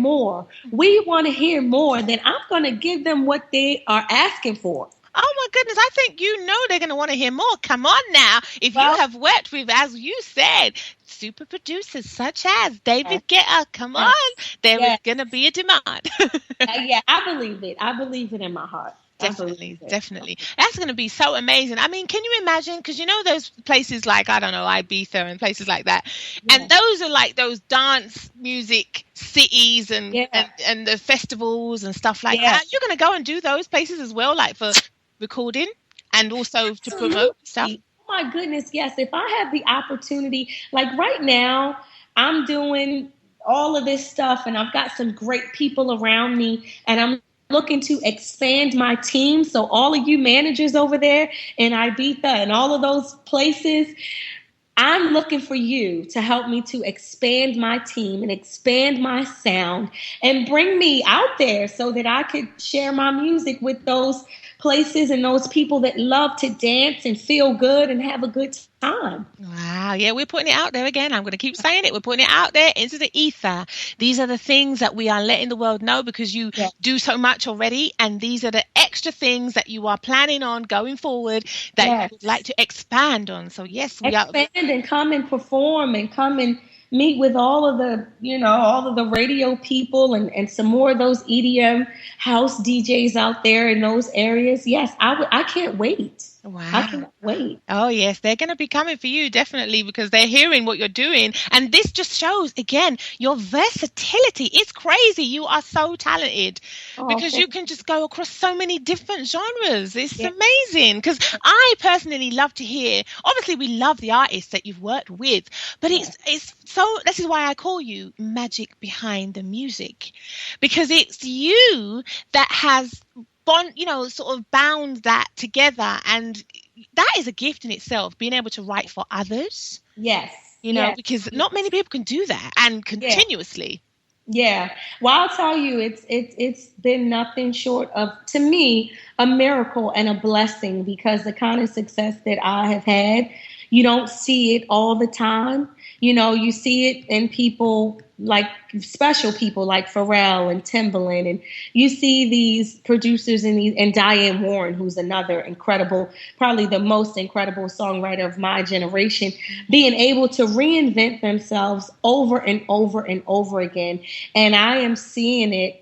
more. We want to hear more. Then I'm going to give them what they are asking for. Oh, my goodness. I think they're going to want to hear more. Come on now. If you have worked with, as you said, super producers such as David Guetta, come on. There is going to be a demand. I believe it. I believe it in my heart. Definitely. That's going to be so amazing. I mean, can you imagine? Because those places like, I don't know, Ibiza and places like that. Yeah. And those are like those dance music cities and the festivals and stuff like that. You're going to go and do those places as well, like for recording and also to promote stuff. Oh my goodness, yes. If I have the opportunity, like right now, I'm doing all of this stuff and I've got some great people around me and I'm looking to expand my team. So all of you managers over there in Ibiza and all of those places, I'm looking for you to help me to expand my team and expand my sound and bring me out there so that I could share my music with those places and those people that love to dance and feel good and have a good time. Wow. Yeah, we're putting it out there again. I'm going to keep saying it. We're putting it out there into the ether. These are the things that we are letting the world know because you do so much already. And these are the extra things that you are planning on going forward that you would like to expand on. So yes, we expand and come and perform and come and meet with all of the radio people and some more of those EDM house DJs out there in those areas. Yes, I can't wait. Wow. I can't wait. Oh, yes. They're going to be coming for you, definitely, because they're hearing what you're doing. And this just shows, again, your versatility. It's crazy. You are so talented because you can just go across so many different genres. It's amazing because I personally love to hear, obviously, we love the artists that you've worked with, but it's so, this is why I call you magic behind the music, because it's you that has sort of bound that together. And that is a gift in itself, being able to write for others. Yes. Because not many people can do that and continuously. Yeah. Well, I'll tell you, it's been nothing short of, to me, a miracle and a blessing because the kind of success that I have had, you don't see it all the time. You see it in people like special people like Pharrell and Timbaland, and you see these producers and Diane Warren, who's another incredible, probably the most incredible songwriter of my generation, being able to reinvent themselves over and over and over again. And I am seeing it,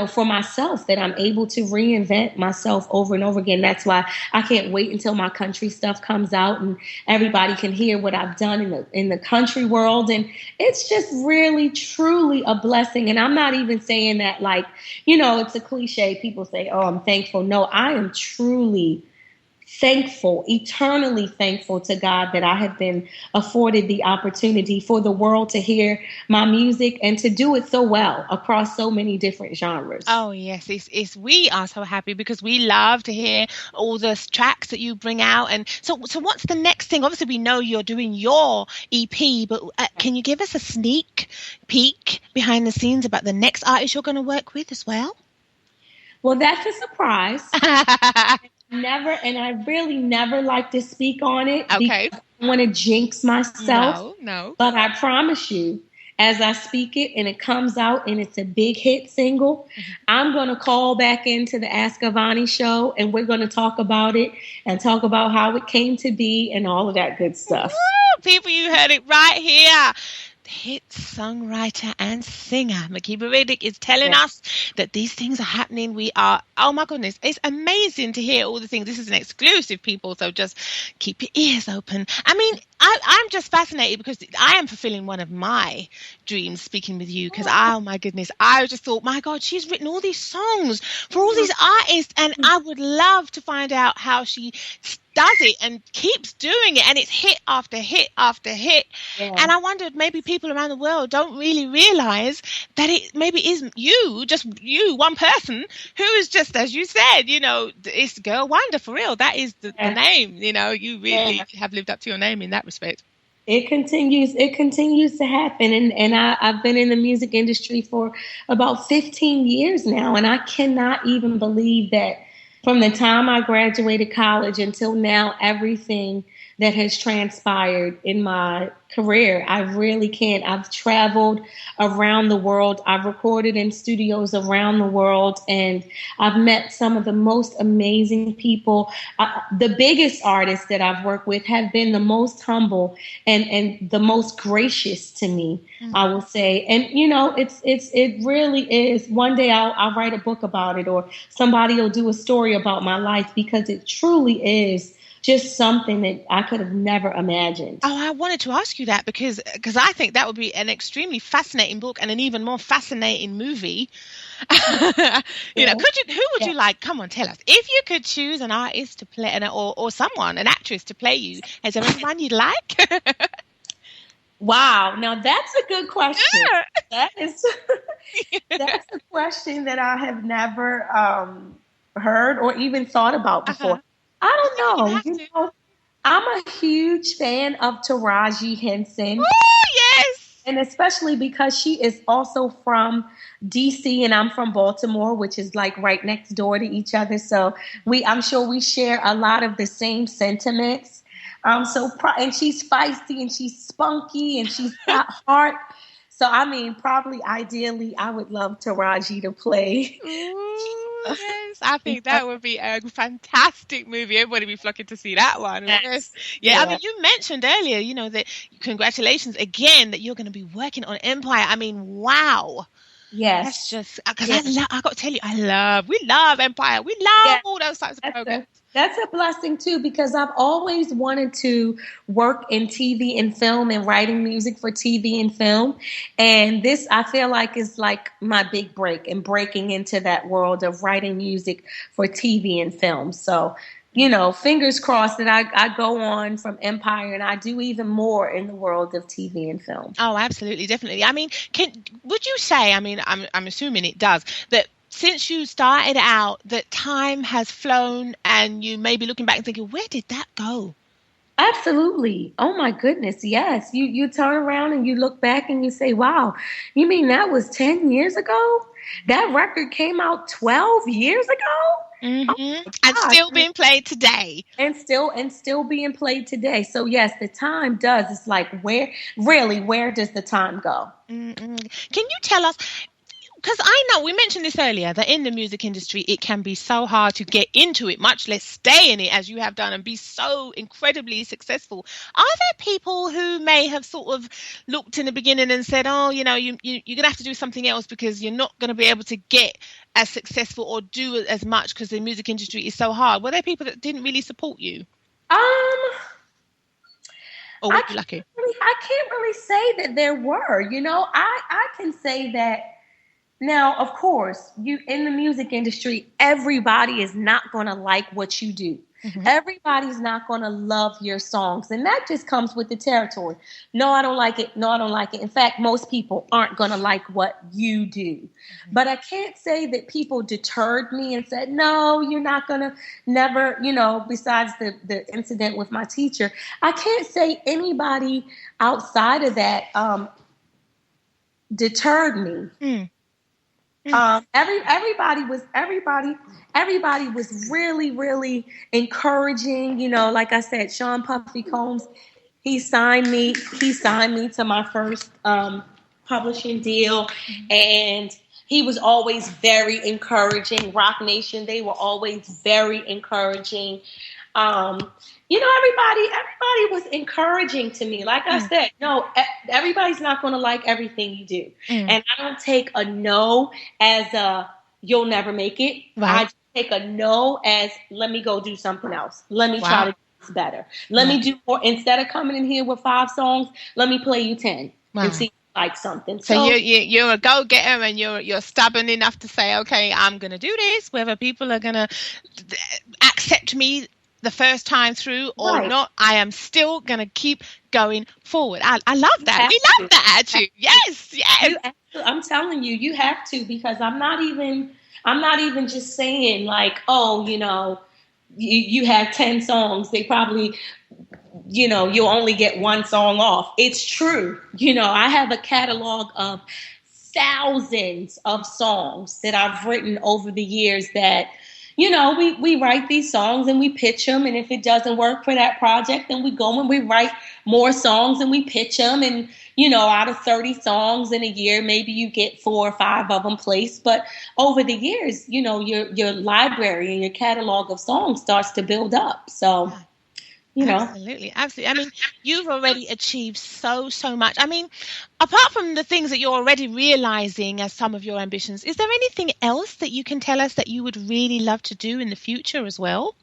for myself, that I'm able to reinvent myself over and over again. That's why I can't wait until my country stuff comes out and everybody can hear what I've done in the country world. And it's just really, truly a blessing. And I'm not even saying that like, it's a cliche. People say, oh, I'm thankful. No, I am truly thankful, eternally thankful to God that I have been afforded the opportunity for the world to hear my music and to do it so well across so many different genres. Oh, yes. We are so happy because we love to hear all the tracks that you bring out. And so what's the next thing? Obviously, we know you're doing your EP, but can you give us a sneak peek behind the scenes about the next artist you're going to work with as well? Well, that's a surprise. I really never like to speak on it. Okay. Because I want to jinx myself. No. But I promise you, as I speak it and it comes out and it's a big hit single, I'm going to call back into the Ask Avani Show and we're going to talk about it and talk about how it came to be and all of that good stuff. Woo! People, you heard it right here. Hit songwriter and singer Makeba Riddick is telling us that these things are happening. We are, oh my goodness, it's amazing to hear all the things. This is an exclusive, people, so just keep your ears open. I mean, I'm just fascinated because I am fulfilling one of my dreams speaking with you because, oh my goodness, I just thought, my God, she's written all these songs for all these artists and I would love to find out how she does it and keeps doing it, and it's hit after hit after hit. And I wondered, maybe people around the world don't really realize that it maybe isn't just you, one person, who is just, as you said, it's Girl Wonder for real. That is the name. You really have lived up to your name in that respect. It continues to happen. And I've been in the music industry for about 15 years now, and I cannot even believe that from the time I graduated college until now, everything that has transpired in my career. I really can't. I've traveled around the world. I've recorded in studios around the world, and I've met some of the most amazing people. The biggest artists that I've worked with have been the most humble and the most gracious to me, I will say. And, you know, it really is. One day I'll write a book about it, or somebody will do a story about my life, because it truly is just something that I could have never imagined. Oh, I wanted to ask you that because I think that would be an extremely fascinating book and an even more fascinating movie. You know, who would you like? Come on, tell us. If you could choose an artist to play, or someone, an actress to play you, is there anyone you'd like? Wow, now that's a good question. That's a question that I have never heard or even thought about before. I don't know. You know, I'm a huge fan of Taraji Henson. Oh, yes. And especially because she is also from DC and I'm from Baltimore, which is like right next door to each other. So I'm sure we share a lot of the same sentiments. And she's feisty and she's spunky and she's got heart. So, I mean, probably ideally, I would love Taraji to play. Ooh, yes, I think that would be a fantastic movie. Everybody would be flocking to see that one. Yes. Yeah, I mean, you mentioned earlier, you know, that congratulations again that you're going to be working on Empire. I mean, wow. Yes. That's just, because I got to tell you, we love Empire. We love all those types of programs. That's a blessing, too, because I've always wanted to work in TV and film and writing music for TV and film. And this, I feel like, is like my big break and breaking into that world of writing music for TV and film. So, you know, fingers crossed that I go on from Empire and I do even more in the world of TV and film. Oh, absolutely. Definitely. I mean, would you say, I mean, I'm assuming it does, that since you started out, that time has flown and you may be looking back and thinking, where did that go? Absolutely. Oh, my goodness. Yes. You turn around and you look back and you say, wow, you mean that was 10 years ago? That record came out 12 years ago? Mm-hmm. Oh, and still being played today. And still being played today. So, yes, the time does. It's like, where does the time go? Mm-hmm. Can you tell us? Because I know we mentioned this earlier, that in the music industry, it can be so hard to get into it, much less stay in it as you have done and be so incredibly successful. Are there people who may have sort of looked in the beginning and said, oh, you know, you're going to have to do something else because you're not going to be able to get as successful or do as much because the music industry is so hard? Were there people that didn't really support you? Or were you lucky? I can't really say that there were. You know, I can say that. Now, of course, in the music industry, everybody is not going to like what you do. Mm-hmm. Everybody's not going to love your songs. And that just comes with the territory. No, I don't like it. No, I don't like it. In fact, most people aren't going to like what you do. Mm-hmm. But I can't say that people deterred me and said, no, you're not going to never, you know, besides the incident with my teacher. I can't say anybody outside of that deterred me. Mm. Everybody was really, really encouraging. You know, like I said, Sean Puffy Combs, he signed me to my first publishing deal, and he was always very encouraging. Rock Nation, they were always very encouraging. You know, everybody was encouraging to me. Like I said, no, everybody's not going to like everything you do. And I don't take a no as a, you'll never make it. Right. I just take a no as, let me go do something else. Let me try to do this better. Let me do more. Instead of coming in here with 5 songs, let me play you 10 and see if you like something. So you're a go-getter and you're stubborn enough to say, okay, I'm going to do this, whether people are going to accept me the first time through or not, I am still going to keep going forward. I love that. We love that attitude. Yes. I'm telling you, you have to, because I'm not even just saying like, oh, you know, you have 10 songs. They probably, you know, you'll only get 1 song off. It's true. You know, I have a catalog of thousands of songs that I've written over the years that, we write these songs and we pitch them. And if it doesn't work for that project, then we go and we write more songs and we pitch them. And, out of 30 songs in a year, maybe you get 4 or 5 of them placed. But over the years, your library and your catalog of songs starts to build up. So, Absolutely. I mean, you've already achieved so much. I mean, apart from the things that you're already realizing as some of your ambitions, is there anything else that you can tell us that you would really love to do in the future as well?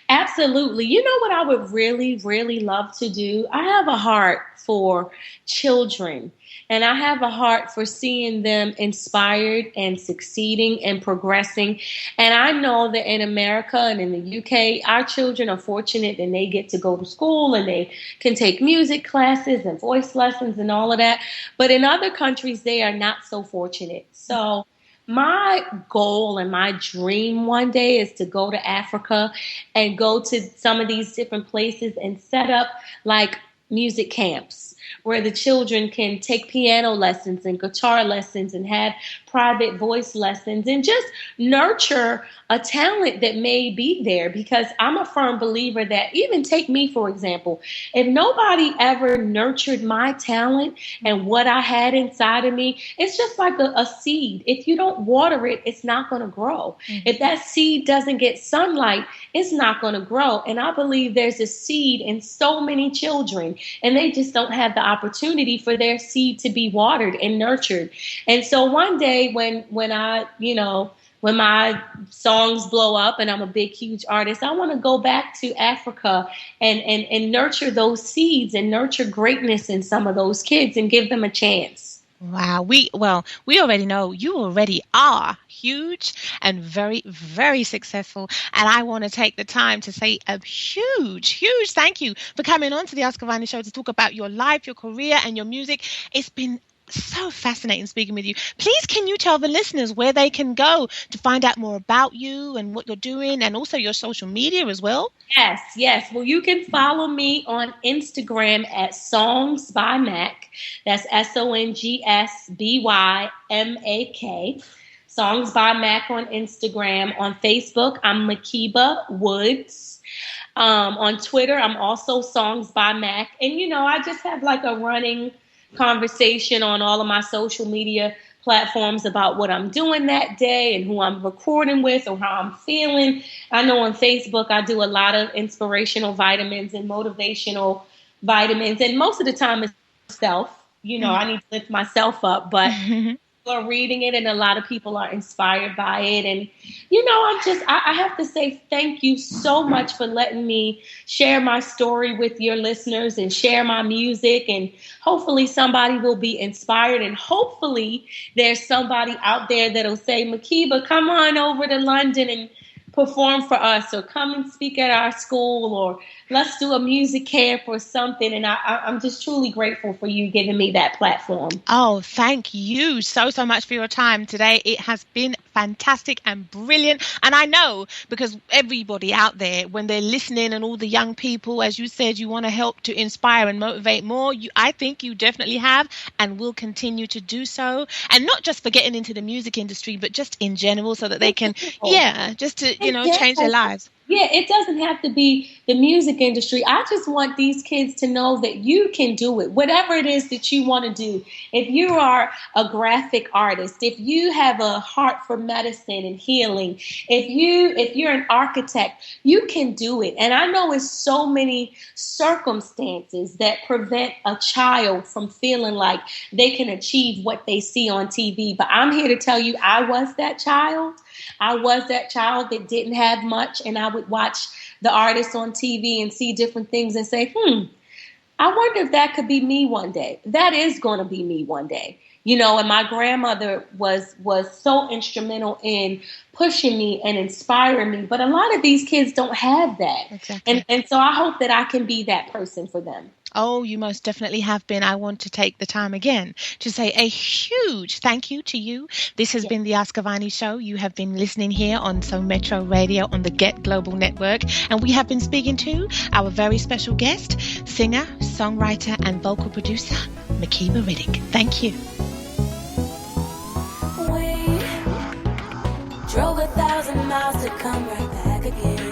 Absolutely. You know what I would really, really love to do? I have a heart for children, and I have a heart for seeing them inspired and succeeding and progressing. And I know that in America and in the UK, our children are fortunate and they get to go to school and they can take music classes and voice lessons and all of that. But in other countries, they are not so fortunate. So my goal and my dream one day is to go to Africa and go to some of these different places and set up like music camps where the children can take piano lessons and guitar lessons and have private voice lessons and just nurture a talent that may be there. Because I'm a firm believer that, even take me, for example, if nobody ever nurtured my talent and what I had inside of me, it's just like a seed. If you don't water it, it's not going to grow. Mm-hmm. If that seed doesn't get sunlight, it's not going to grow. And I believe there's a seed in so many children, and they just don't have the opportunity for their seed to be watered and nurtured. And so one day when my songs blow up and I'm a big, huge artist, I want to go back to Africa and nurture those seeds and nurture greatness in some of those kids and give them a chance. Wow. We already know you already are huge and very, very successful. And I want to take the time to say a huge, huge thank you for coming on to the Ask Avani Show to talk about your life, your career, and your music. It's been so fascinating speaking with you. Please, can you tell the listeners where they can go to find out more about you and what you're doing, and also your social media as well? Yes. Well, you can follow me on Instagram at Songs by Mac. That's SONGSBYMAK. Songs by Mac on Instagram. On Facebook, I'm Makeba Woods. On Twitter, I'm also Songs by Mac. And, I just have like a running conversation on all of my social media platforms about what I'm doing that day and who I'm recording with or how I'm feeling. I know on Facebook I do a lot of inspirational vitamins and motivational vitamins, and most of the time it's self. I need to lift myself up, but people are reading it and a lot of people are inspired by it. And I have to say thank you so much for letting me share my story with your listeners and share my music, and hopefully somebody will be inspired, and hopefully there's somebody out there that'll say, Makeba, come on over to London and perform for us, or come and speak at our school, or let's do a music camp or something. And I'm just truly grateful for you giving me that platform. Oh, thank you so much for your time today. It has been fantastic and brilliant. And I know, because everybody out there, when they're listening, and all the young people, as you said, you want to help to inspire and motivate more. I think you definitely have and will continue to do so. And not just for getting into the music industry, but just in general, so that they can, just to, change their lives. Yeah, it doesn't have to be the music industry. I just want these kids to know that you can do it, whatever it is that you want to do. If you are a graphic artist, if you have a heart for medicine and healing, if you're an architect, you can do it. And I know it's so many circumstances that prevent a child from feeling like they can achieve what they see on TV. But I'm here to tell you, I was that child. I was that child that didn't have much, and I would watch the artists on TV and see different things and say, I wonder if that could be me one day. That is going to be me one day. And my grandmother was so instrumental in pushing me and inspiring me. But a lot of these kids don't have that. Exactly. And so I hope that I can be that person for them. Oh, you most definitely have been. I want to take the time again to say a huge thank you to you. This has been the Ask Avani Show. You have been listening here on SoMetro Radio on the Get Global Network. And we have been speaking to our very special guest, singer, songwriter, and vocal producer, Makeba Riddick. Thank you. We drove 1,000 miles to come right back again.